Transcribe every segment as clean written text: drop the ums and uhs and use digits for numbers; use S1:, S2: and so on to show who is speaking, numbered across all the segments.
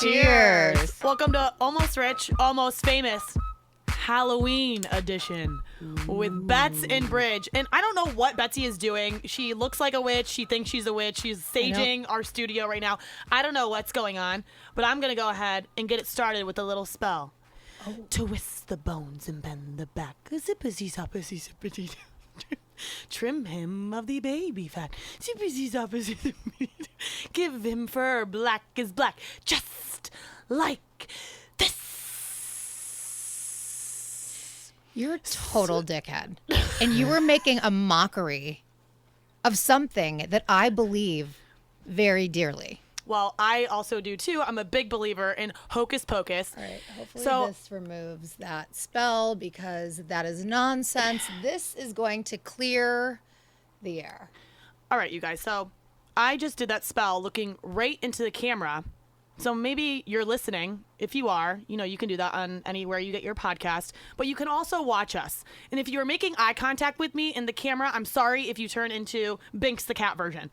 S1: Cheers.
S2: Welcome to Almost Rich, Almost Famous Halloween edition with Bets and Bridge. And I don't know what Betsy is doing. She looks like a witch. She thinks she's a witch. She's saging our studio right now. I don't know what's going on, but I'm going to go ahead and get it started with a little spell. Twist the bones and bend the back. Zippity zoppity zippity. Trim him of the baby fat. Zippity zoppity zippity. Give him fur black as black. Just like this.
S1: You're a total dickhead. And you were making a mockery of something that I believe very dearly.
S2: Well, I also do too. I'm a big believer in hocus pocus.
S1: All right. Hopefully this removes that spell because that is nonsense. This is going to clear the air.
S2: All right, you guys. So I just did that spell looking right into the camera. So maybe you're listening. If you are, you can do that on anywhere you get your podcast. But you can also watch us. And if you're making eye contact with me in the camera, I'm sorry if you turn into Binks the cat version.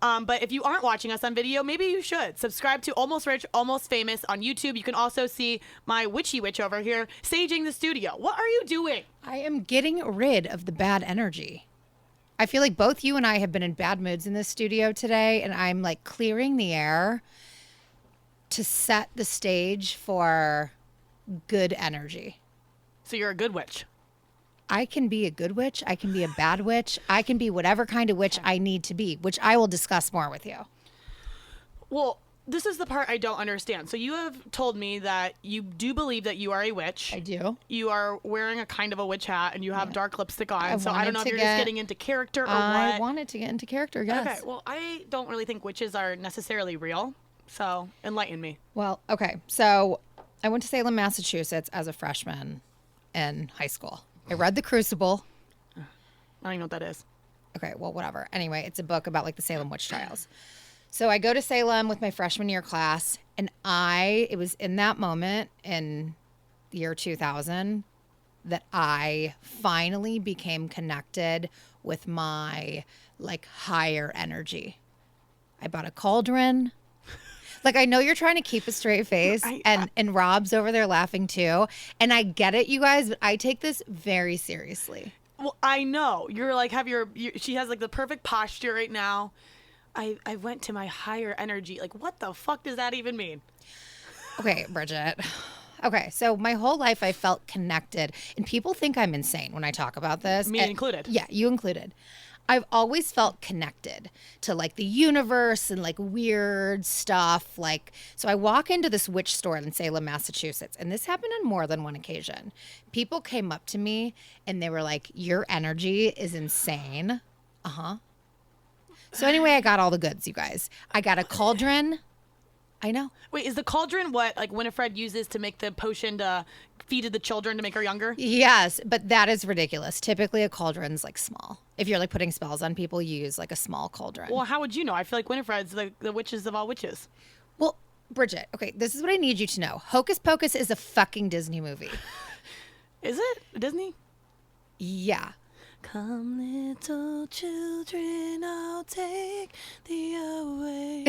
S2: But if you aren't watching us on video, maybe you should. Subscribe to Almost Rich, Almost Famous on YouTube. You can also see my witchy witch over here saging the studio. What are you doing?
S1: I am getting rid of the bad energy. I feel like both you and I have been in bad moods in this studio today, and I'm like clearing the air to set the stage for good energy.
S2: So you're a good witch.
S1: I can be a good witch. I can be a bad witch. I can be whatever kind of witch I need to be, which I will discuss more with you.
S2: Well, this is the part I don't understand. So you have told me that you do believe that you are a witch.
S1: I do.
S2: You are wearing a kind of a witch hat and you have dark lipstick on. So I
S1: wanted
S2: don't know if
S1: to
S2: you're just getting into character or what.
S1: I wanted to get into character, yes.
S2: Okay, well, I don't really think witches are necessarily real. So enlighten me.
S1: Well, okay. So I went to Salem, Massachusetts as a freshman in high school. I read The Crucible.
S2: I don't even know what that is.
S1: Okay, well, whatever. Anyway, it's a book about like the Salem witch trials. So I go to Salem with my freshman year class, and it was in that moment in the year 2000 that I finally became connected with my like higher energy. I bought a cauldron. Like, I know you're trying to keep a straight face, and Rob's over there laughing too. And I get it, you guys, but I take this very seriously.
S2: Well, I know. You're like, she has like the perfect posture right now. I went to my higher energy. Like, what the fuck does that even mean?
S1: Okay, Bridget. Okay, so my whole life I felt connected. And people think I'm insane when I talk about this.
S2: Me included.
S1: Yeah, you included. I've always felt connected to like the universe and like weird stuff. Like, so I walk into this witch store in Salem, Massachusetts, and this happened on more than one occasion. People came up to me and they were like, "Your energy is insane." So anyway, I got all the goods, you guys. I got a cauldron. I know.
S2: Wait, is the cauldron what like Winifred uses to make the potion to feed the children to make her younger?
S1: Yes, but that is ridiculous. Typically a cauldron's like small. If you're like putting spells on people, you use like a small cauldron.
S2: Well, how would you know? I feel like Winifred's the witches of all witches.
S1: Well, Bridget, okay, this is what I need you to know. Hocus Pocus is a fucking Disney movie.
S2: Is it? Disney?
S1: Yeah.
S2: Come, little children, I'll take thee away.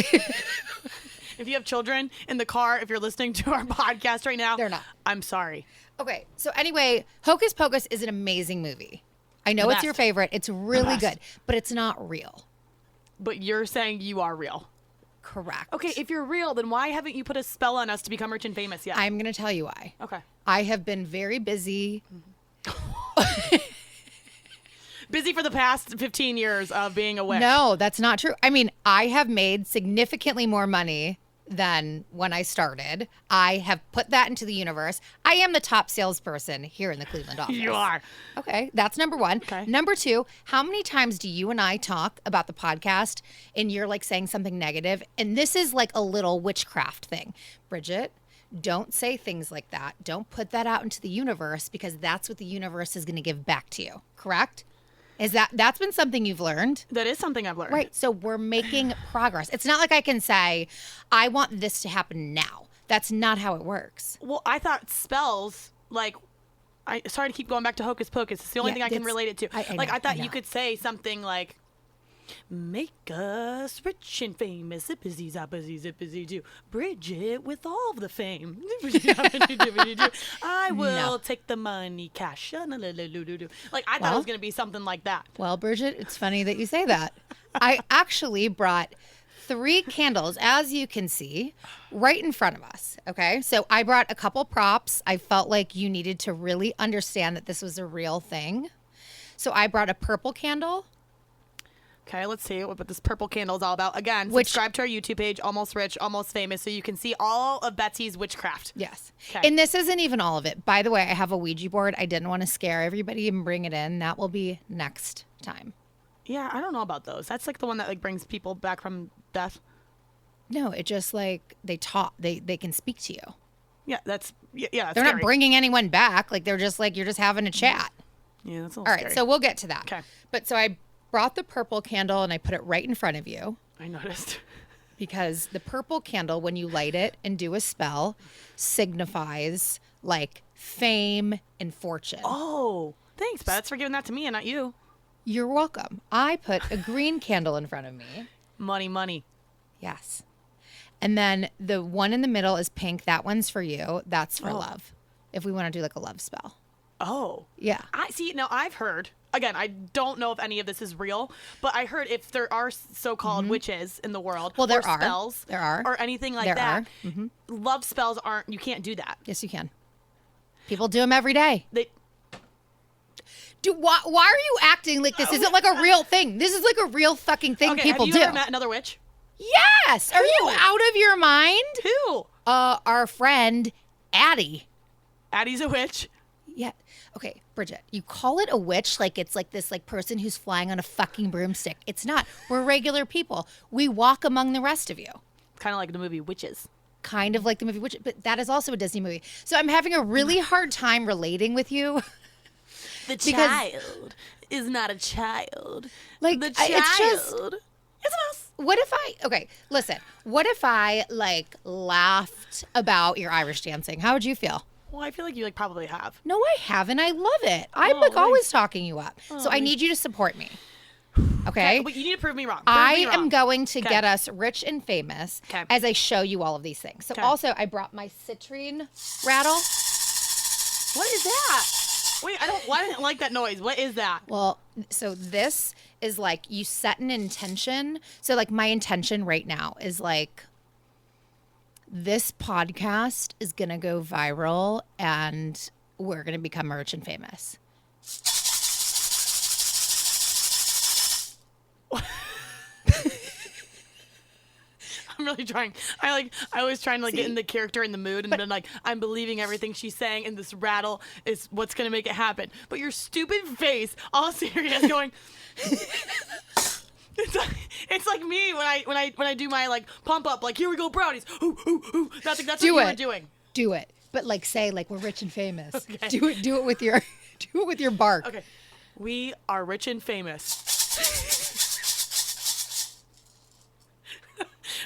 S2: If you have children in the car, if you're listening to our podcast right now,
S1: they're not.
S2: I'm sorry.
S1: Okay, so anyway, Hocus Pocus is an amazing movie. I know it's your favorite. It's really good, but it's not real.
S2: But you're saying you are real.
S1: Correct.
S2: Okay, if you're real, then why haven't you put a spell on us to become rich and famous yet?
S1: I'm going to tell you why.
S2: Okay.
S1: I have been very busy.
S2: Busy for the past 15 years of being a witch.
S1: No, that's not true. I mean, I have made significantly more money than when I started. I have put that into the universe. I am the top salesperson here in the Cleveland office.
S2: You are.
S1: Okay, that's number one.
S2: Okay.
S1: Number two, how many times do you and I talk about the podcast and you're like saying something negative? And this is like a little witchcraft thing. Bridget, don't say things like that. Don't put that out into the universe because that's what the universe is going to give back to you. Correct? That's been something you've learned?
S2: That is something I've learned.
S1: Right. So we're making progress. It's not like I can say, I want this to happen now. That's not how it works.
S2: Well, I thought spells, like, sorry to keep going back to hocus pocus. It's the only thing I can relate it to.
S1: I
S2: thought you could say something like, Make us rich and famous, zippity zappity zippity doo. Bridget with all of the fame. I will take the money, cash. Like, I thought it was going to be something like that.
S1: Well, Bridget, it's funny that you say that. I actually brought 3 candles, as you can see, right in front of us. Okay. So I brought a couple props. I felt like you needed to really understand that this was a real thing. So I brought a purple candle.
S2: Okay, let's see what this purple candle is all about. Again, subscribe to our YouTube page, Almost Rich, Almost Famous, so you can see all of Betsy's witchcraft.
S1: Yes.
S2: Okay.
S1: And this isn't even all of it. By the way, I have a Ouija board. I didn't want to scare everybody and bring it in. That will be next time.
S2: Yeah, I don't know about those. That's like the one that like brings people back from death.
S1: No, it just like they talk. They can speak to you.
S2: Yeah, that's
S1: They're
S2: scary.
S1: not bringing anyone back. Like they're just like you're just having a chat.
S2: Yeah, that's a little
S1: All right,
S2: scary.
S1: so we'll get to that.
S2: Okay.
S1: But so I brought the purple candle and I put it right in front of you
S2: I noticed.
S1: because the purple candle, when you light it and do a spell, signifies like fame and fortune.
S2: Oh, thanks, Bets, for giving that to me and not you.
S1: You're welcome. I put a green candle in front of me.
S2: Money.
S1: Yes. And then the one in the middle is pink. That one's for you. That's for love. If we want to do like a love spell.
S2: Oh.
S1: Yeah.
S2: I see. Now, I've heard, again, I don't know if any of this is real, but I heard if there are so-called witches in the world,
S1: Well, there
S2: or
S1: are.
S2: spells,
S1: There are.
S2: or anything like
S1: There
S2: that,
S1: are. Mm-hmm.
S2: love spells you can't do that.
S1: Yes, you can. People do them every day.
S2: They,
S1: Why are you acting like this isn't like a real thing? This is like a real fucking thing people
S2: have
S1: do.
S2: you ever met another witch?
S1: Yes. Are you out of your mind?
S2: Who?
S1: Our friend Addie.
S2: Addie's a witch.
S1: Yeah. Okay, Bridget, you call it a witch like it's like this like person who's flying on a fucking broomstick. It's not. We're regular people. We walk among the rest of you.
S2: Kind of like the movie Witches.
S1: Kind of like the movie Witch, but that is also a Disney movie. So I'm having a really hard time relating with you.
S2: The child is not a child.
S1: Like,
S2: the child
S1: it's just-
S2: is a mouse.
S1: What if what if I like laughed about your Irish dancing? How would you feel?
S2: Well, I feel like you probably have.
S1: No, I haven't. I love it. I'm
S2: Oh,
S1: always talking you up.
S2: Oh,
S1: so I need you to support me. Okay?
S2: But you need to prove me wrong.
S1: I am going to
S2: Okay.
S1: get us rich and famous
S2: Okay.
S1: as I show you all of these things. So
S2: Okay.
S1: also I brought my citrine rattle.
S2: What is that? Wait, why didn't I like that noise? What is that?
S1: Well, so this is like you set an intention. So like my intention right now is like this podcast is going to go viral and we're going to become rich and famous.
S2: I'm really trying. I always trying to get in the character and the mood and then I'm believing everything she's saying and this rattle is what's gonna make it happen. But your stupid face, all serious, going. It's like me when I do my pump up here we go brownies. Ooh, ooh, ooh. That's what you were doing.
S1: Do it. But say we're rich and famous.
S2: Okay.
S1: Do it with your bark.
S2: Okay. We are rich and famous.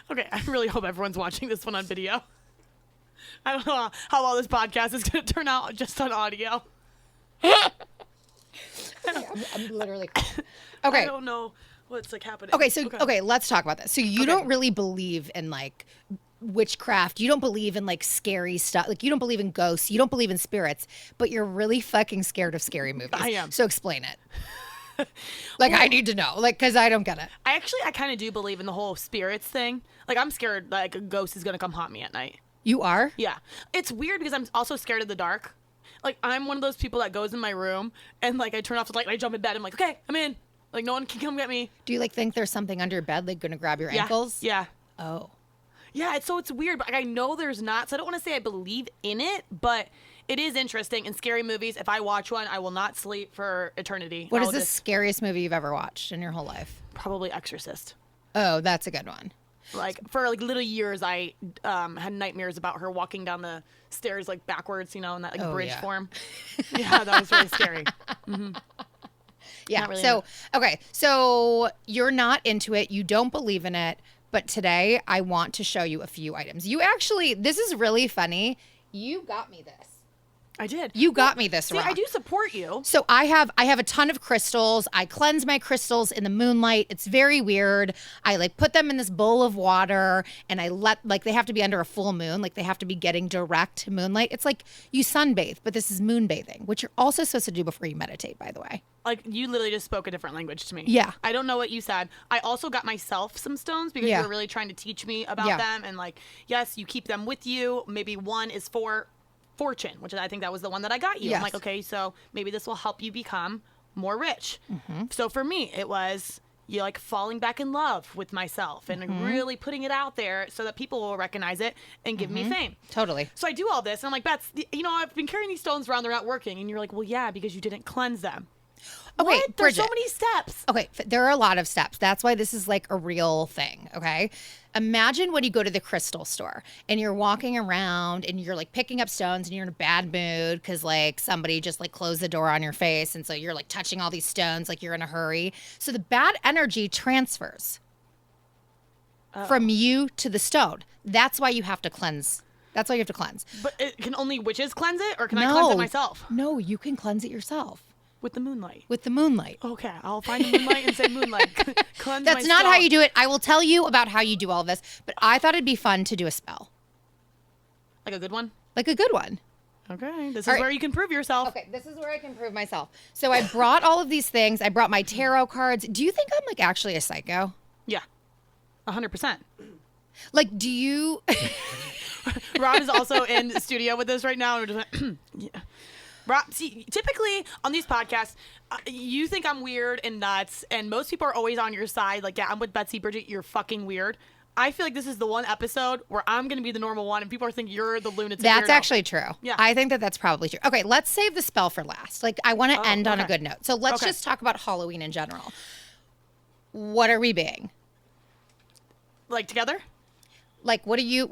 S2: Okay, I really hope everyone's watching this one on video. I don't know how well this podcast is going to turn out just on audio.
S1: I'm literally okay.
S2: I don't know what's happening.
S1: Okay, so okay, let's talk about this. So you don't really believe in witchcraft. You don't believe in scary stuff. You don't believe in ghosts. You don't believe in spirits, but you're really fucking scared of scary movies.
S2: I am.
S1: So explain it. I need to know, because I don't get it.
S2: I kind of do believe in the whole spirits thing. I'm scared a ghost is going to come haunt me at night.
S1: You are?
S2: Yeah. It's weird because I'm also scared of the dark. I'm one of those people that goes in my room and I turn off the light and I jump in bed. I'm like, okay, I'm in. No one can come get me.
S1: Do you think there's something under your bed going to grab your ankles?
S2: Yeah.
S1: Oh.
S2: Yeah, it's weird, but I know there's not, so I don't want to say I believe in it, but it is interesting. In scary movies, if I watch one, I will not sleep for eternity.
S1: What is the scariest movie you've ever watched in your whole life?
S2: Probably Exorcist.
S1: Oh, that's a good one.
S2: For little years, I had nightmares about her walking down the stairs backwards, in that bridge form. Yeah, that was really scary. Mm-hmm.
S1: Yeah.
S2: Really
S1: so you're not into it. You don't believe in it. But today I want to show you a few items. This is really funny. You got me this.
S2: I did.
S1: You got me this
S2: See,
S1: rock.
S2: I do support you.
S1: So I have a ton of crystals. I cleanse my crystals in the moonlight. It's very weird. I like put them in this bowl of water and I let like they have to be under a full moon. Like they have to be getting direct moonlight. It's like you sunbathe, but this is moon bathing, which you're also supposed to do before you meditate, by the way.
S2: Like, you literally just spoke a different language to me.
S1: Yeah.
S2: I don't know what you said. I also got myself some stones because you were really trying to teach me about them. And, like, yes, you keep them with you. Maybe one is for fortune, which I think that was the one that I got you.
S1: Yes.
S2: I'm like, okay, so maybe this will help you become more rich. So for me, it was like falling back in love with myself and really putting it out there so that people will recognize it and give me fame.
S1: Totally.
S2: So I do all this and I'm like, Bets, I've been carrying these stones around, they're not working. And you're like, well, yeah, because you didn't cleanse them.
S1: Okay,
S2: What? There's so
S1: Bridget.
S2: many steps.
S1: Okay, there are a lot of steps. That's why this is like a real thing, okay? Imagine when you go to the crystal store and you're walking around and you're like picking up stones and you're in a bad mood because like somebody just like closed the door on your face. And so you're like touching all these stones like you're in a hurry. So the bad energy transfers from you to the stone. That's why you have to cleanse. That's why you have to cleanse.
S2: But can only witches cleanse it or can I cleanse it myself?
S1: No, you can cleanse it yourself
S2: With the moonlight.
S1: with the moonlight.
S2: Okay, I'll find the moonlight and say moonlight. Cleanse
S1: That's
S2: my
S1: not how
S2: stone.
S1: you do it. I will tell you about how you do all this, but I thought it'd be fun to do a spell.
S2: Like a good one?
S1: Like a good one.
S2: Okay, this is
S1: All right.
S2: where you can prove yourself.
S1: Okay, this is where I can prove myself. So I brought all of these things. I brought my tarot cards. Do you think I'm like actually a psycho?
S2: Yeah, 100%.
S1: Like, do you?
S2: Rob is also in the studio with us right now. And we're just like, yeah. Rob, see, typically on these podcasts, you think I'm weird and nuts, and most people are always on your side. Like, yeah, I'm with Betsy, Bridget, you're fucking weird. I feel like this is the one episode where I'm going to be the normal one, and people are thinking you're the lunatic.
S1: That's
S2: weirdo.
S1: actually true.
S2: Yeah.
S1: I think that that's probably true. Okay, let's save the spell for last. Like, I want to end on a
S2: okay.
S1: good note. So let's
S2: Okay.
S1: just talk about Halloween in general. What are we being?
S2: Like, together?
S1: Like, what are you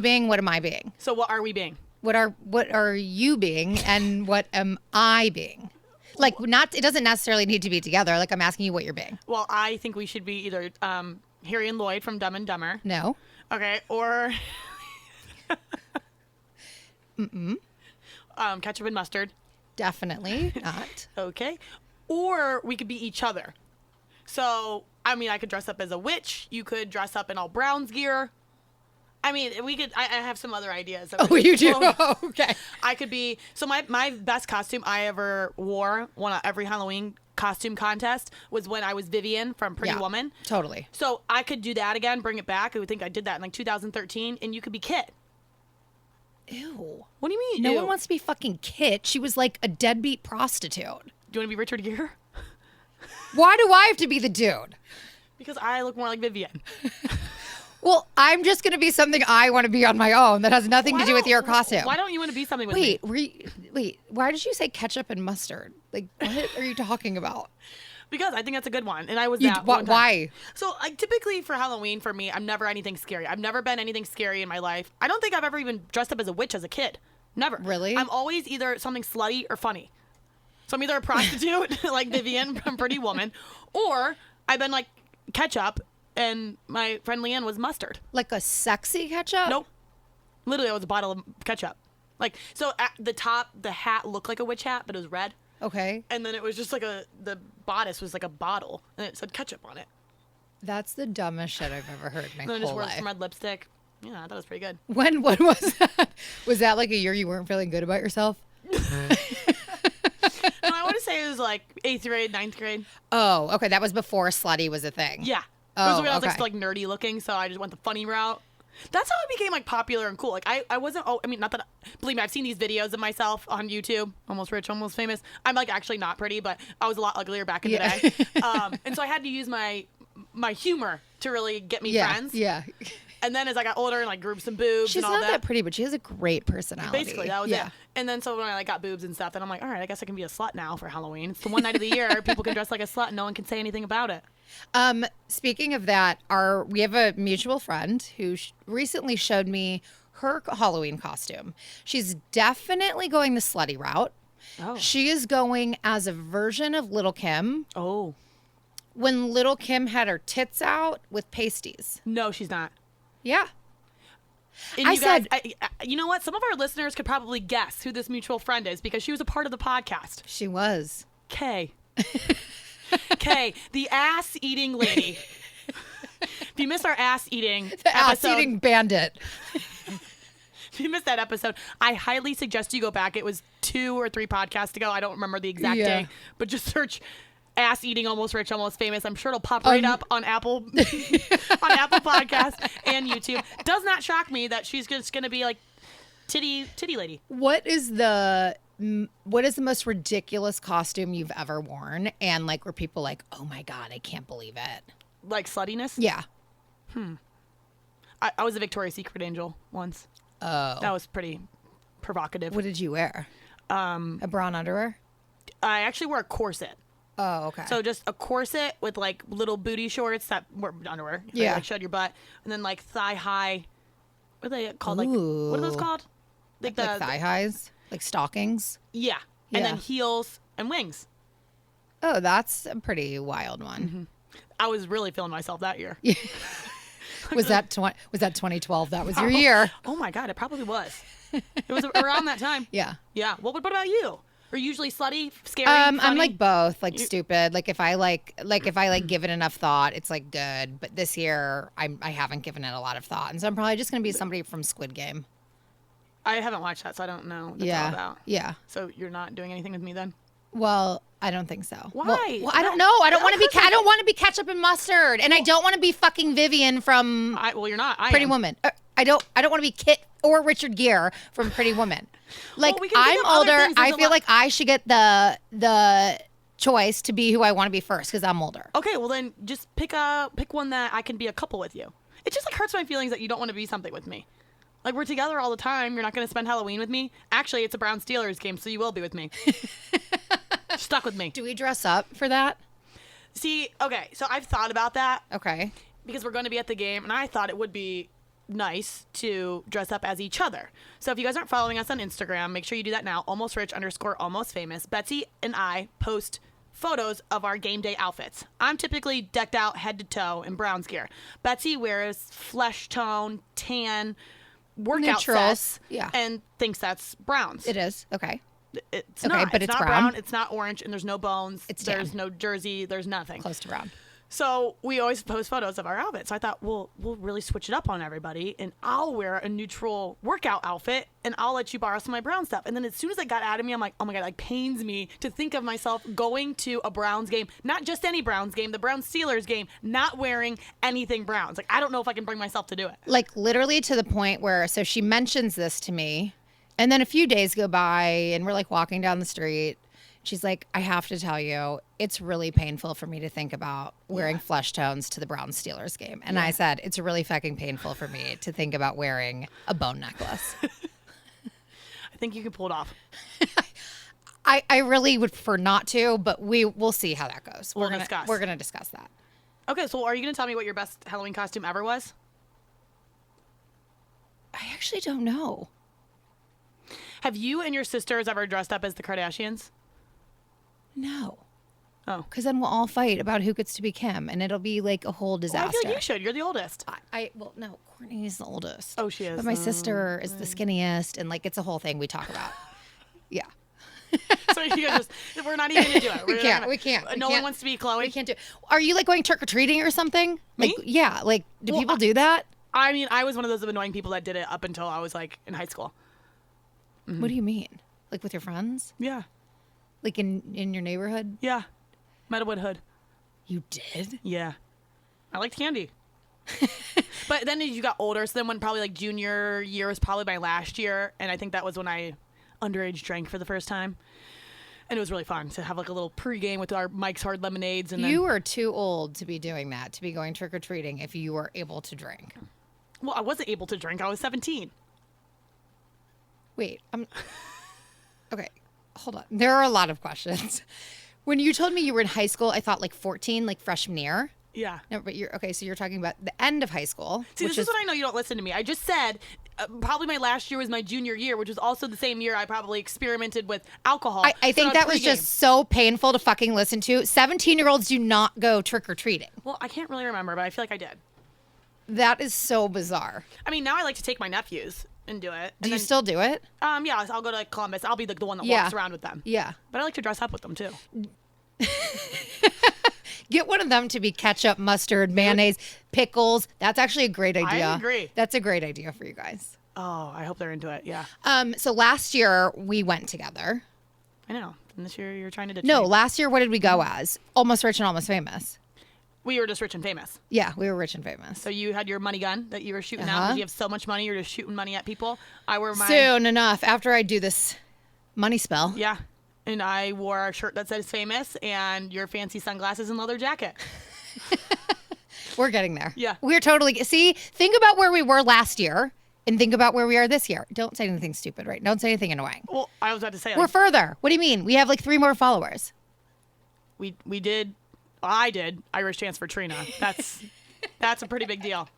S1: being? What am I being?
S2: So what are we being?
S1: What are you being and what am I being? Like, it doesn't necessarily need to be together. Like, I'm asking you what you're being.
S2: Well, I think we should be either Harry and Lloyd from Dumb and Dumber.
S1: No.
S2: Okay, or ketchup and mustard.
S1: Definitely not.
S2: Okay. Or we could be each other. So, I mean, I could dress up as a witch. You could dress up in all Browns gear. I mean, we could, I have some other ideas.
S1: Oh, you do? Oh, okay.
S2: I could be, so my best costume I ever wore, every Halloween costume contest, was when I was Vivian from Pretty
S1: Yeah,
S2: Woman.
S1: Totally.
S2: So I could do that again, bring it back. I would think I did that in like 2013, and you could be Kit.
S1: Ew.
S2: What do you mean?
S1: No
S2: ew?
S1: one wants to be fucking Kit. She was like a deadbeat prostitute.
S2: Do you want to be Richard Gere?
S1: Why do I have to be the dude?
S2: Because I look more like Vivian.
S1: Well, I'm just going to be something I want to be on my own that has nothing to do with your costume.
S2: Why don't you want to be something with me?
S1: Wait. Why did you say ketchup and mustard? Like, what are you talking about?
S2: Because I think that's a good one, and I was that one time.
S1: Why?
S2: So, like, typically for Halloween, for me, I'm never anything scary. I've never been anything scary in my life. I don't think I've ever even dressed up as a witch as a kid. Never.
S1: Really?
S2: I'm always either something slutty or funny. So I'm either a prostitute, like Vivian from Pretty Woman, or I've been like ketchup, and my friend Leanne was mustard.
S1: Like a sexy ketchup?
S2: Nope. Literally, I was a bottle of ketchup. Like, so at the top, the hat looked like a witch hat, but it was red.
S1: Okay.
S2: And then it was just like the bodice was like a bottle, and it said ketchup on it.
S1: That's the dumbest shit I've ever heard in my
S2: And then I just
S1: whole
S2: wore
S1: life.
S2: some red lipstick. Yeah, I thought it was pretty good.
S1: When was that? Was that like a year you weren't feeling good about yourself?
S2: No, I want to say it was like 8th grade, 9th grade.
S1: Oh, okay. That was before slutty was a thing.
S2: Yeah.
S1: Oh,
S2: it was when I was
S1: okay.
S2: like nerdy looking, so I just went the funny route. That's how it became like popular and cool. Like I wasn't. Oh, I mean, not that. Believe me, I've seen these videos of myself on YouTube. Almost rich, almost famous. I'm like actually not pretty, but I was a lot uglier back in the day. And so I had to use my humor to really get me friends.
S1: Yeah.
S2: And then as I got older and like grew some boobs
S1: She's
S2: and all
S1: not that pretty, but she has a great personality.
S2: Basically, that was it. And then so when I like got boobs and stuff, then I'm like, all right, I guess I can be a slut now for Halloween. It's the one night of the year people can dress like a slut and no one can say anything about it.
S1: Speaking of that, we have a mutual friend who recently showed me her Halloween costume. She's definitely going the slutty route.
S2: Oh.
S1: She is going as a version of Little Kim.
S2: Oh.
S1: When Little Kim had her tits out with pasties.
S2: No, she's not.
S1: Yeah.
S2: And
S1: I
S2: you
S1: said-
S2: you know what? Some of our listeners could probably guess who this mutual friend is because she was a part of the podcast.
S1: She was.
S2: Kay. Kay, the ass-eating lady. If you missed our ass-eating
S1: The
S2: episode,
S1: ass-eating bandit.
S2: if you missed that episode, I highly suggest you go back. It was 2 or 3 podcasts ago. I don't remember the exact day, but just search ass eating almost rich, almost famous. I'm sure it'll pop right up on Apple on Apple Podcasts and YouTube. Does not shock me that she's just going to be like titty lady.
S1: What is the most ridiculous costume you've ever worn? And like, were people like, oh my God, I can't believe it?
S2: Like sluttiness?
S1: Yeah.
S2: I was a Victoria's Secret angel once.
S1: Oh.
S2: That was pretty provocative.
S1: What did you wear? A bra and underwear?
S2: I actually wore a corset.
S1: Oh, okay.
S2: So just a corset with like little booty shorts that were underwear. So
S1: Yeah.
S2: Like showed your butt. And then like thigh high. What are they called? Like,
S1: Ooh.
S2: what are those called?
S1: like thigh highs? Like stockings?
S2: Yeah. And then
S1: Yeah.
S2: heels and wings.
S1: Oh, that's a pretty wild one.
S2: I was really feeling myself that year.
S1: Was that 2012? That was your year.
S2: Oh my God, it probably was. It was around that time.
S1: Yeah.
S2: Yeah. What about you? Are you usually slutty, scary,
S1: I'm
S2: funny?
S1: like both, like stupid. Like if I give it enough thought, it's like good. But this year, I haven't given it a lot of thought, and so I'm probably just gonna be somebody from Squid Game.
S2: I haven't watched that, so I don't know what that's all about.
S1: Yeah.
S2: So you're not doing anything with me then?
S1: Well, I don't think so.
S2: Why?
S1: Well, I don't know. I don't want to be. I don't want to be ketchup and mustard, and I don't want to be fucking Vivian from
S2: Well, you're not. I
S1: Pretty
S2: am.
S1: Woman. I don't want to be Kit or Richard Gere from Pretty Woman. Like
S2: we can think
S1: I'm
S2: of other
S1: older.
S2: things. There's
S1: I
S2: a
S1: feel
S2: lot-
S1: like I should get the choice to be who I want to be first because I'm older.
S2: Okay, well then just pick one that I can be a couple with you. It just like hurts my feelings that you don't want to be something with me. Like we're together all the time. You're not going to spend Halloween with me. Actually, it's a Brown Steelers game, so you will be with me. Stuck with me.
S1: Do we dress up for that?
S2: See, okay, so I've thought about that
S1: Okay.
S2: because we're going to be at the game, and I thought it would be nice to dress up as each other. So if you guys aren't following us on Instagram, make sure you do that now. @almostrich_almostfamous. Betsy and I post photos of our game day outfits. I'm typically decked out head to toe in Browns gear. Betsy wears flesh tone, tan, workout
S1: Neutrals.
S2: sets,
S1: Yeah.
S2: and thinks that's Browns.
S1: It is. Okay.
S2: It's
S1: Okay,
S2: not.
S1: but
S2: It's
S1: it's
S2: not
S1: brown.
S2: It's not orange, and there's no bones.
S1: It's
S2: There's
S1: tan.
S2: no jersey. There's nothing.
S1: Close to brown.
S2: So we always post photos of our outfits. So I thought, we'll really switch it up on everybody, and I'll wear a neutral workout outfit, and I'll let you borrow some of my brown stuff. And then as soon as it got out of me, I'm like, oh my God, it like pains me to think of myself going to a Browns game, not just any Browns game, the Browns Steelers game, not wearing anything Browns. Like, I don't know if I can bring myself to do it.
S1: Like literally to the point where, so she mentions this to me, and then a few days go by, and we're like walking down the street. She's like, I have to tell you, it's really painful for me to think about wearing flesh tones to the Brown Steelers game. And I said, it's really fucking painful for me to think about wearing a bone necklace.
S2: I think you can pull it off.
S1: I really would prefer not to, but we'll see how that goes.
S2: We'll discuss.
S1: We're gonna discuss that.
S2: Okay, so are you going to tell me what your best Halloween costume ever was?
S1: I actually don't know.
S2: Have you and your sisters ever dressed up as the Kardashians?
S1: No.
S2: Oh.
S1: Because then we'll all fight about who gets to be Kim, and it'll be like a whole
S2: Well,
S1: disaster.
S2: I feel like you should. You're the oldest.
S1: Well, no, Courtney's the oldest.
S2: Oh, she is.
S1: But my sister is the skinniest, and like it's a whole thing we talk about. Yeah.
S2: So you guys just, we're not even going to do it.
S1: We can't.
S2: No one wants to be Chloe.
S1: We can't do. Are you like going trick or treating or something?
S2: Me?
S1: Like, yeah. Like, do
S2: Well,
S1: people do that?
S2: I mean, I was one of those annoying people that did it up until I was like in high school.
S1: What do you mean? Like with your friends?
S2: Yeah.
S1: Like in your neighborhood?
S2: Yeah. Meadowwood Hood.
S1: You did?
S2: Yeah. I liked candy. But then as you got older, so then when probably like junior year was probably my last year, and I think that was when I underage drank for the first time. And it was really fun to have like a little pregame with our Mike's Hard Lemonades. And
S1: You
S2: then,
S1: are too old to be doing that, to be going trick or treating if you were able to drink.
S2: well, I wasn't able to drink. I was 17.
S1: Wait, okay, hold on. There are a lot of questions. When you told me you were in high school, I thought like 14, like freshman year.
S2: Yeah.
S1: No, but you're okay. So you're talking about the end of high school.
S2: See,
S1: which
S2: this is what I know you don't listen to me. I just said probably my last year was my junior year, which was also the same year I probably experimented with alcohol.
S1: I think that was just so painful to fucking listen to. 17-year-olds do not go trick or treating.
S2: Well, I can't really remember, but I feel like I did.
S1: That is so bizarre.
S2: I mean, now I like to take my nephews and do it.
S1: Do you still do it?
S2: Yeah, I'll go to Columbus. I'll be the one that
S1: Yeah.
S2: walks around with them.
S1: Yeah.
S2: But I like to dress up with them too.
S1: Get one of them to be ketchup, mustard, mayonnaise, pickles. That's actually a great idea.
S2: I agree.
S1: That's a great idea for you guys.
S2: Oh, I hope they're into it. Yeah.
S1: So last year we went together.
S2: I know. And this year you're trying to ditch
S1: No,
S2: me.
S1: last year what did we go as? Almost Rich and Almost Famous.
S2: We were just rich and famous.
S1: Yeah, we were rich and famous.
S2: So you had your money gun that you were shooting out because you have so much money. You're just shooting money at people. I wore my
S1: Soon enough, after I do this money spell.
S2: Yeah. And I wore a shirt that says famous and your fancy sunglasses and leather jacket.
S1: We're getting there.
S2: Yeah.
S1: We're totally, see, think about where we were last year and think about where we are this year. Don't say anything stupid, right? Don't say anything annoying.
S2: Well, I was about to say,
S1: We're further. What do you mean? We have like 3 more followers.
S2: I did Irish Chance for Trina. That's a pretty big deal.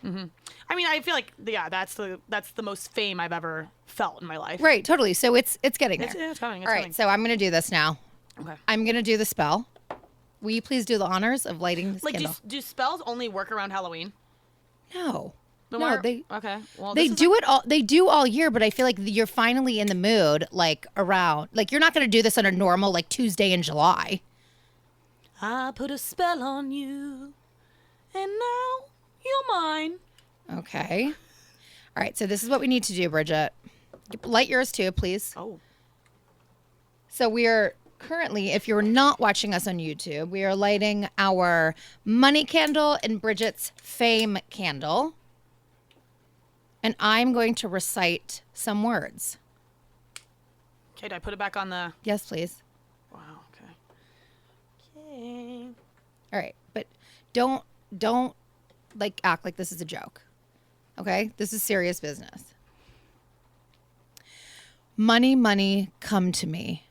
S2: Mm-hmm. I mean, I feel like, yeah, that's the most fame I've ever felt in my life.
S1: Right, totally. So it's getting there.
S2: It's coming.
S1: All right, so I'm going to do this now.
S2: Okay.
S1: I'm going to do the spell. Will you please do the honors of lighting this
S2: Like,
S1: candle?
S2: do spells only work around Halloween?
S1: No.
S2: Then
S1: No,
S2: why-
S1: they
S2: Okay. Well,
S1: they
S2: this is
S1: do it all. They do all year, but I feel like you're finally in the mood, like around. Like you're not going to do this on a normal like Tuesday in July.
S2: I put a spell on you, and now you're mine.
S1: Okay. All right. So this is what we need to do, Bridget. Light yours too, please.
S2: Oh.
S1: So we are currently, if you're not watching us on YouTube, we are lighting our money candle and Bridget's fame candle. And I'm going to recite some words.
S2: Okay, do I put it back on the...
S1: Yes, please.
S2: Wow, okay. Okay.
S1: All right. But don't like act like this is a joke. Okay? This is serious business. Money, money, come to me.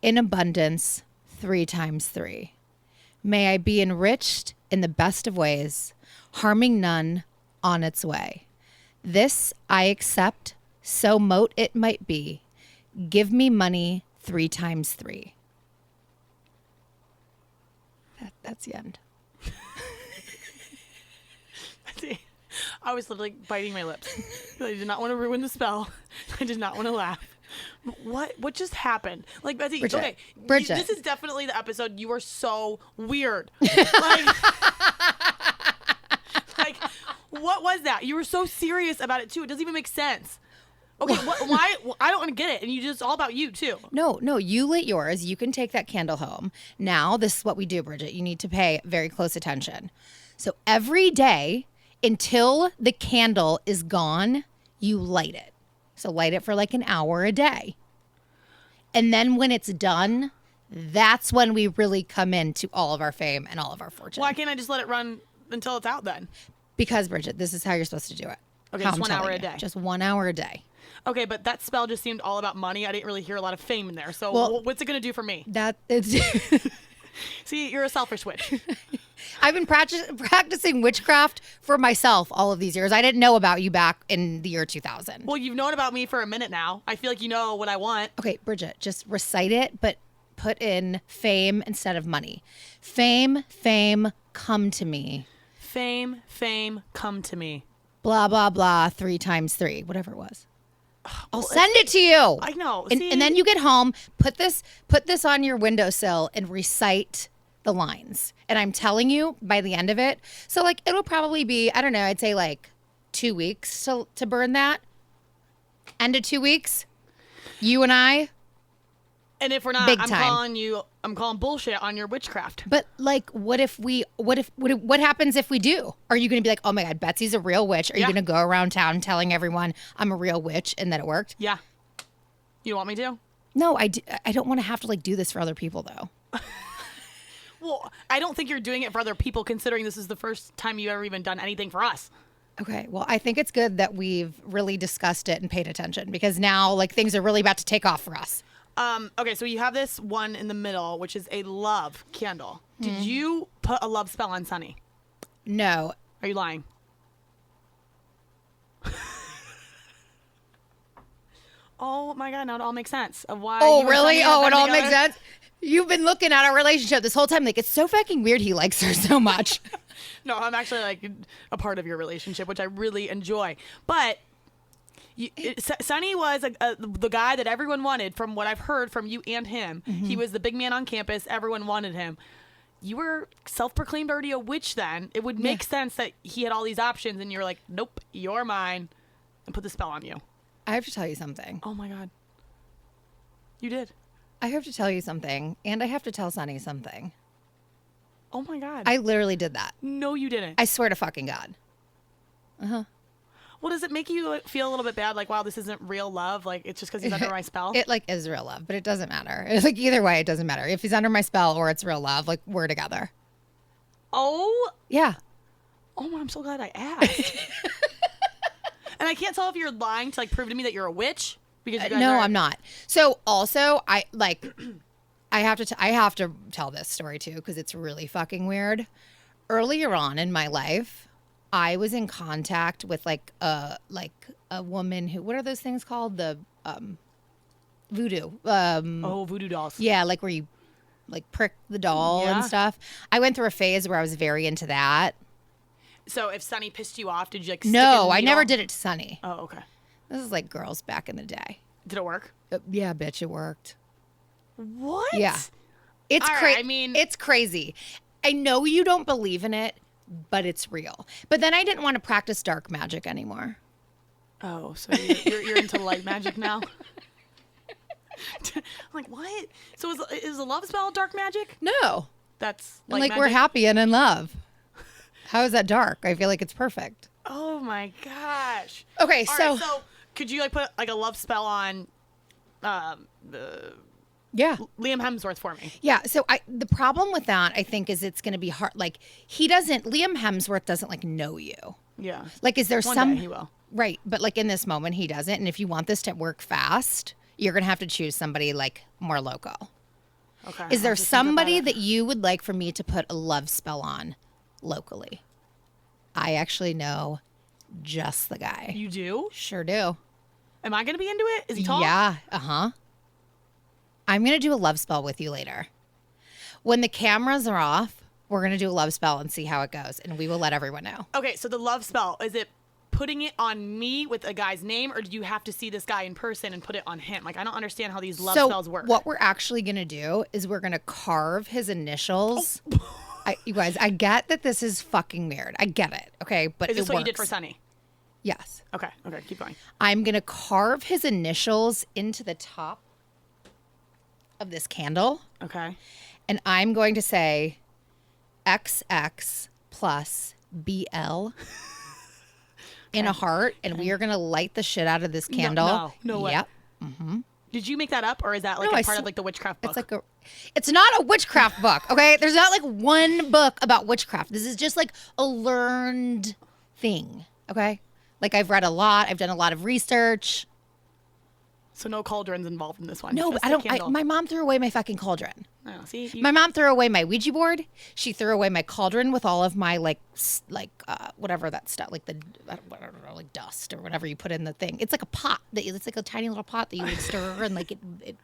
S1: In abundance, 3 times 3. May I be enriched in the best of ways, harming none on its way. This I accept, so mote it might be. Give me money 3 times 3. That's the end.
S2: See, I was literally biting my lips. I did not want to ruin the spell. I did not want to laugh. What just happened? Like, Betsy,
S1: Bridget.
S2: okay.
S1: Bridget.
S2: This is definitely the episode you were so weird. Like, like, what was that? You were so serious about it, too. It doesn't even make sense. Okay, why? I don't want to get it. And you just all about you, too.
S1: No, you lit yours. You can take that candle home. Now, this is what we do, Bridget. You need to pay very close attention. So every day until the candle is gone, you light it. So light it for like an hour a day. And then when it's done, that's when we really come into all of our fame and all of our fortune.
S2: Why can't I just let it run until it's out then?
S1: Because, Bridget, this is how you're supposed to do it.
S2: Okay,
S1: How
S2: just
S1: I'm
S2: 1 hour
S1: telling
S2: a
S1: you.
S2: day.
S1: Just 1 hour a day.
S2: Okay, but that spell just seemed all about money. I didn't really hear a lot of fame in there. So
S1: Well-
S2: what's it going to do for me?
S1: That is.
S2: See, you're a selfish witch.
S1: I've been practicing witchcraft for myself all of these years. I didn't know about you back in the year 2000.
S2: Well, you've known about me for a minute now. I feel like you know what I want.
S1: Okay, Bridget, just recite it, but put in fame instead of money. Fame, come to me.
S2: Fame, come to me.
S1: Blah, blah, blah, 3 times 3, whatever it was. I'll send it to you.
S2: I know.
S1: And,
S2: See?
S1: and then you get home, put this on your windowsill and recite the lines. And I'm telling you, by the end of it, so like it'll probably be, I don't know, I'd say like 2 weeks to burn that. End of 2 weeks, you and I.
S2: And if we're not,
S1: Big
S2: I'm
S1: time.
S2: calling bullshit on your witchcraft.
S1: But like, what happens if we do? Are you going to be like, oh my God, Betsy's a real witch? Are you
S2: Yeah.
S1: going to go around town telling everyone I'm a real witch and that it worked?
S2: Yeah. You want me to?
S1: No, I don't want to have to like do this for other people though.
S2: Well, I don't think you're doing it for other people, considering this is the first time you've ever even done anything for us.
S1: Okay, well, I think it's good that we've really discussed it and paid attention because now like things are really about to take off for us.
S2: Okay, so you have this one in the middle, which is a love candle. Did you put a love spell on Sunny?
S1: No,
S2: Are you lying? Oh my God, now it all makes sense of why.
S1: oh
S2: you and
S1: really?
S2: Sunny have
S1: Oh,
S2: been
S1: it all
S2: together.
S1: makes sense. You've been looking at our relationship this whole time like it's so fucking weird. He likes her so much.
S2: No, I'm actually like a part of your relationship, which I really enjoy. But Sonny was the guy that everyone wanted, from what I've heard from you and him.
S1: Mm-hmm.
S2: He was the big man on campus. Everyone wanted him. You were self-proclaimed already a witch then. It would make sense that he had all these options and you're like, nope, you're mine, and put the spell on you.
S1: I have to tell you something.
S2: Oh my God. You did.
S1: I have to tell you something, and I have to tell Sonny something.
S2: Oh my God.
S1: I literally did that.
S2: No, you didn't.
S1: I swear to fucking God.
S2: Well, does it make you feel a little bit bad? Like, wow, this isn't real love? Like, it's just because he's under my spell?
S1: It like is real love, but it doesn't matter. It's like either way, it doesn't matter. If he's under my spell or it's real love, like we're together.
S2: Oh?
S1: Yeah.
S2: Oh, I'm so glad I asked. And I can't tell if you're lying to like prove to me that you're a witch. Because you guys
S1: No,
S2: are...
S1: I'm not. So also, I have to tell this story too because it's really fucking weird. Earlier on in my life, I was in contact with like a woman who, what are those things called? The voodoo.
S2: Voodoo dolls.
S1: Yeah, like where you like prick the doll and stuff. I went through a phase where I was very into that.
S2: So if Sonny pissed you off, did you like?
S1: No, I never did it to Sonny.
S2: Oh, okay.
S1: This is like girls back in the day.
S2: Did it work?
S1: Yeah, bitch, it worked.
S2: What?
S1: Yeah. It's
S2: All
S1: crazy.
S2: right, I mean,
S1: it's crazy. I know you don't believe in it, but it's real. But then I didn't want to practice dark magic anymore.
S2: Oh, so you're into light magic now? I'm like, what? So is a love spell dark magic?
S1: No.
S2: That's
S1: Like
S2: magic?
S1: we're happy and in love. How is that dark? I feel like it's perfect.
S2: Oh my gosh.
S1: Okay,
S2: All
S1: so
S2: right, so could you like put like a love spell on
S1: yeah.
S2: Liam Hemsworth for me?
S1: Yeah, so the problem with that I think is it's going to be hard. Like Liam Hemsworth doesn't like know you.
S2: Yeah.
S1: Like is there
S2: One day he will.
S1: Right, but like in this moment he doesn't, and if you want this to work fast, you're going to have to choose somebody like more local.
S2: Okay.
S1: Is there
S2: I'll just think about
S1: somebody
S2: it.
S1: that you would like for me to put a love spell on locally? I actually know just the guy.
S2: You do?
S1: Sure do.
S2: Am I going to be into it? Is he tall?
S1: Yeah, I'm going to do a love spell with you later. When the cameras are off, we're going to do a love spell and see how it goes, and we will let everyone know.
S2: Okay, so the love spell, is it putting it on me with a guy's name, or do you have to see this guy in person and put it on him? Like, I don't understand how these love spells work.
S1: What we're actually going to do is we're going to carve his initials. You guys, I get that this is fucking weird. I get it, okay? But
S2: Is this
S1: it
S2: what
S1: works.
S2: you did for Sonny?
S1: Yes.
S2: Okay, keep going.
S1: I'm going to carve his initials into the top of this candle.
S2: Okay.
S1: And I'm going to say XX plus BL in a heart. And we are going to light the shit out of this candle.
S2: No way.
S1: Yep.
S2: Did you make that up, or is that like
S1: No,
S2: a part of like the witchcraft book?
S1: It's not a witchcraft book, okay? There's not like one book about witchcraft. This is just like a learned thing, okay? Like I've read a lot. I've done a lot of research.
S2: So no cauldrons involved in this one.
S1: No,
S2: Just
S1: I
S2: the
S1: don't.
S2: candle.
S1: My mom threw away my fucking cauldron.
S2: Oh, see,
S1: My mom threw away my Ouija board. She threw away my cauldron with all of my whatever that stuff, like I don't know, like dust or whatever you put in the thing. It's like a pot. It's like a tiny little pot that you would stir and like it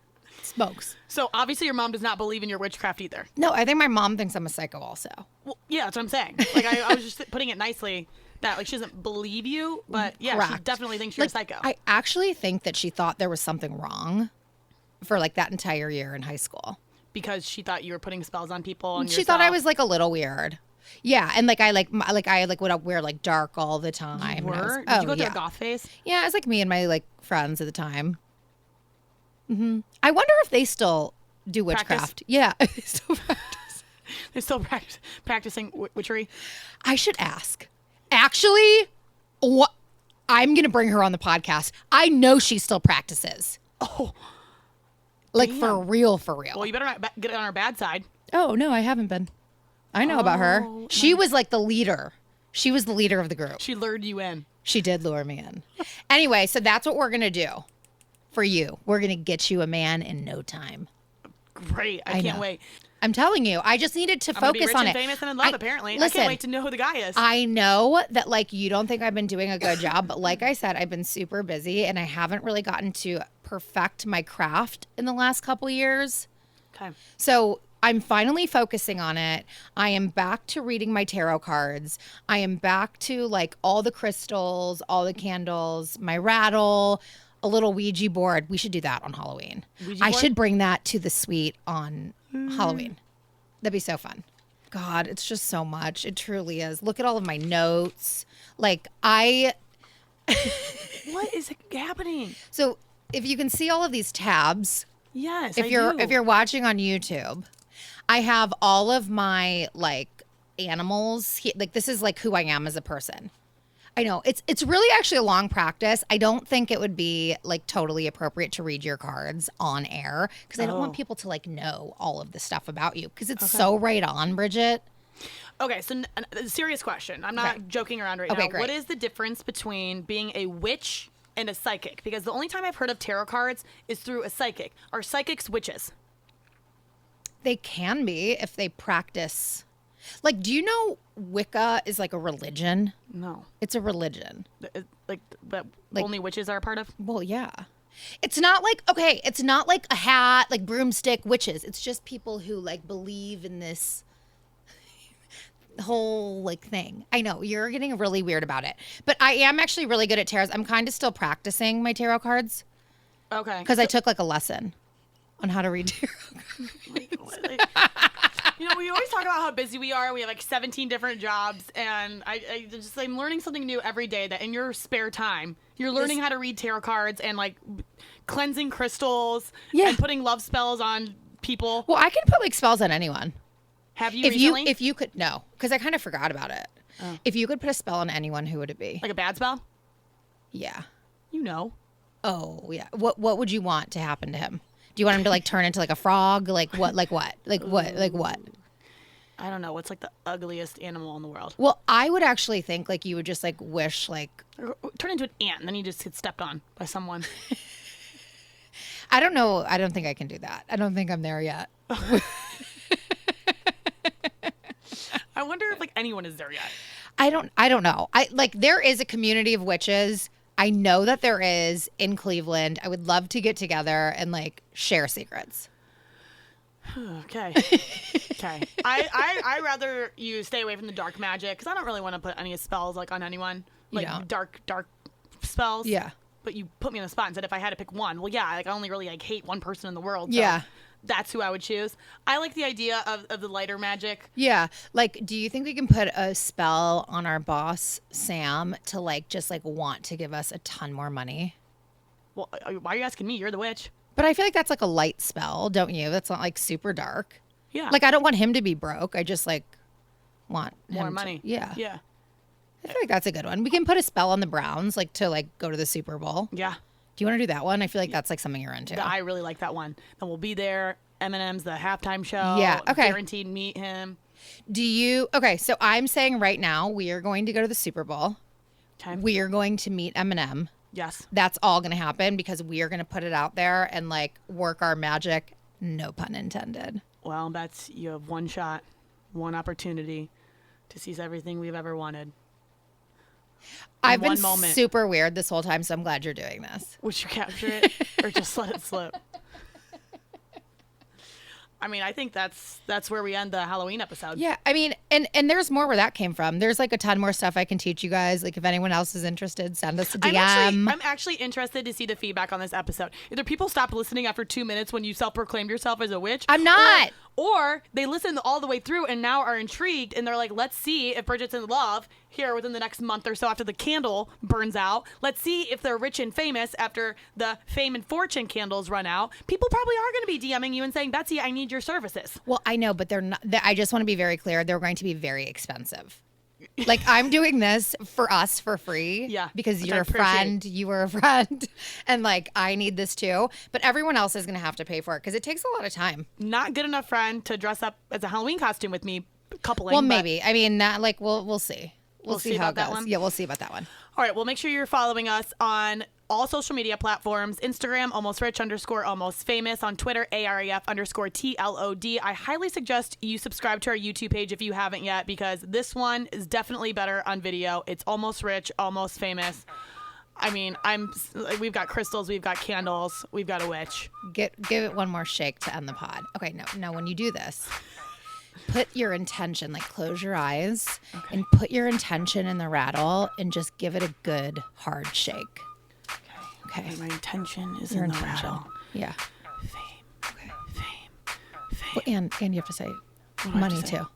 S1: smokes.
S2: So obviously your mom does not believe in your witchcraft either.
S1: No, I think my mom thinks I'm a psycho also.
S2: Well, yeah, that's what I'm saying. Like I was just putting it nicely that like she doesn't believe you, but yeah, she
S1: Correct.
S2: definitely thinks you're a psycho.
S1: I actually think that she thought there was something wrung for like that entire year in high school.
S2: Because she thought you were putting spells on people. And
S1: She thought I was like a little weird. Yeah, and like I would wear like dark all the time.
S2: You
S1: and I was-
S2: were? Did you go through
S1: yeah.
S2: a goth phase?
S1: Yeah, it was like me and my like friends at the time. I wonder if they still do witchcraft. Yeah, they still practice.
S2: They're still practicing witchery.
S1: I should ask. Actually, what? I'm gonna bring her on the podcast. I know she still practices.
S2: Oh,
S1: like
S2: damn.
S1: for real, for real.
S2: Well, you better not get on our bad side.
S1: Oh no, I haven't been. I know about her. She was like the leader. She was the leader of the group.
S2: She lured you in.
S1: She did lure me in. Anyway, so that's what we're gonna do for you. We're gonna get you a man in no time.
S2: Great. I can't
S1: know.
S2: wait.
S1: I'm telling you, I just needed to
S2: I'm gonna be
S1: focus
S2: rich
S1: on
S2: and
S1: it.
S2: famous and in love, apparently. I
S1: Listen,
S2: can't wait to know who the guy is.
S1: I know that like you don't think I've been doing a good job, but like I said, I've been super busy and I haven't really gotten to perfect my craft in the last couple years.
S2: Okay.
S1: So I'm finally focusing on it. I am back to reading my tarot cards. I am back to like all the crystals, all the candles, my rattle, a little Ouija board. We should do that on Halloween. I should bring that to the suite on Halloween. That'd be so fun. God, it's just so much. It truly is. Look at all of my notes. Like what
S2: is happening?
S1: So if you can see all of these tabs,
S2: yes,
S1: if you're watching on YouTube, I have all of my like animals. Like this is like who I am as a person. I know it's really actually a long practice. I don't think it would be like totally appropriate to read your cards on air because I don't want people to like know all of the stuff about you because it's so right on, Bridget.
S2: Okay, so serious question. I'm not joking around right now.
S1: Great.
S2: What is the difference between being a witch and a psychic? Because the only time I've heard of tarot cards is through a psychic. Are psychics witches?
S1: They can be if they practice. Like, do you know Wicca is like a religion?
S2: No.
S1: It's a religion.
S2: Like only witches are a part of?
S1: Well, yeah. It's not like, okay, it's not like a hat, like broomstick witches. It's just people who like believe in this whole like thing. I know you're getting really weird about it, but I am actually really good at tarot. I'm kind of still practicing my tarot cards.
S2: Okay.
S1: Because I took like a lesson on how to read tarot cards.
S2: You know, we always talk about how busy we are. We have like 17 different jobs, and I'm learning something new every day. That in your spare time, you're learning how to read tarot cards and like cleansing crystals and putting love spells on people.
S1: Well, I can put like spells on anyone.
S2: Have you recently?
S1: If you could, no, because I kind of forgot about it. Oh. If you could put a spell on anyone, who would it be?
S2: Like a bad spell?
S1: Yeah.
S2: You know.
S1: Oh yeah. What would you want to happen to him? Do you want him to like turn into like a frog? Like what? Like what? Like what? Like what?
S2: I don't know. What's like the ugliest animal in the world?
S1: Well, I would actually think like you would just like wish like
S2: turn into an ant, and then you just get stepped on by someone.
S1: I don't know. I don't think I can do that. I don't think I'm there yet.
S2: I wonder if like anyone is there yet.
S1: I don't know. There is a community of witches. I know that there is in Cleveland. I would love to get together and like share secrets.
S2: Okay. Okay. I rather you stay away from the dark magic because I don't really want to put any spells like on anyone. Like dark spells.
S1: Yeah.
S2: But you put me on the spot and said if I had to pick one, well, yeah, like I only really like hate one person in the world. So
S1: yeah.
S2: That's who I would choose. I like the idea of the lighter magic.
S1: Yeah. Like, do you think we can put a spell on our boss, Sam, to like just like want to give us a ton more money?
S2: Well, why are you asking me? You're the witch.
S1: But I feel like that's like a light spell, don't you? That's not like super dark.
S2: Yeah.
S1: Like, I don't want him to be broke. I just like want
S2: more money.
S1: Yeah.
S2: Yeah.
S1: I feel like that's a good one. We can put a spell on the Browns, like to like go to the Super Bowl.
S2: Yeah.
S1: Do you want to do that one? I feel like that's like something you're into.
S2: I really like that one. Then we'll be there. Eminem's the halftime show.
S1: Yeah. Okay.
S2: Guaranteed meet him.
S1: Okay. So I'm saying right now we are going to go to the Super Bowl.
S2: Okay.
S1: We are going to meet Eminem.
S2: Yes.
S1: That's all going to happen because we are going to put it out there and like work our magic. No pun intended.
S2: Well, you have one shot, one opportunity to seize everything we've ever wanted.
S1: I've been super weird this whole time, so I'm glad you're doing this.
S2: Would you capture it or just let it slip? I mean, I think that's where we end the Halloween episode.
S1: Yeah, I mean, and there's more where that came from. There's like a ton more stuff I can teach you guys. Like if anyone else is interested, send us a DM.
S2: I'm actually interested to see the feedback on this episode. Either people stopped listening after 2 minutes when you self-proclaimed yourself as a witch.
S1: I'm not.
S2: Or they listened all the way through and now are intrigued and they're like, let's see if Bridget's in love here within the next month or so after the candle burns out. Let's see if they're rich and famous after the fame and fortune candles run out. People probably are going to be DMing you and saying, Betsy, I need your services.
S1: Well, I know, but they're not. I just want to be very clear. They're going to be very expensive. Like I'm doing this for us for free.
S2: Yeah.
S1: Because you're a friend, you were a friend. And like, I need this too. But everyone else is going to have to pay for it because it takes a lot of time.
S2: Not good enough friend to dress up as a Halloween costume with me coupling.
S1: Well, maybe. I mean, not like, we'll see. We'll see how it goes.
S2: That one?
S1: Yeah, we'll see about that one.
S2: All right. Well, make sure you're following us on all social media platforms. Instagram, almostrich_almost famous. On Twitter, AREF_TLOD. I highly suggest you subscribe to our YouTube page if you haven't yet, because this one is definitely better on video. It's almost rich, almost famous. I mean, we've got crystals, we've got candles, we've got a witch.
S1: Give it one more shake to end the pod. Okay, no, when you do this, put your intention, like close your eyes and put your intention in the rattle and just give it a good hard shake. Okay.
S2: My intention is
S1: Your
S2: in the
S1: intention.
S2: rattle.
S1: Yeah.
S2: Fame.
S1: Okay.
S2: Fame.
S1: Well, and you have to say
S2: What do I have
S1: money
S2: to say?
S1: too.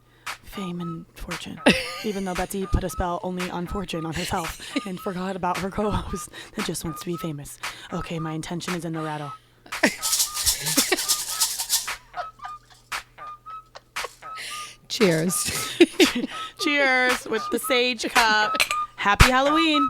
S2: Fame and fortune. Even though Betsy put a spell only on fortune on herself and forgot about her co-host that just wants to be famous. Okay, my intention is in the rattle.
S1: Cheers.
S2: Cheers with the sage cup. Happy Halloween.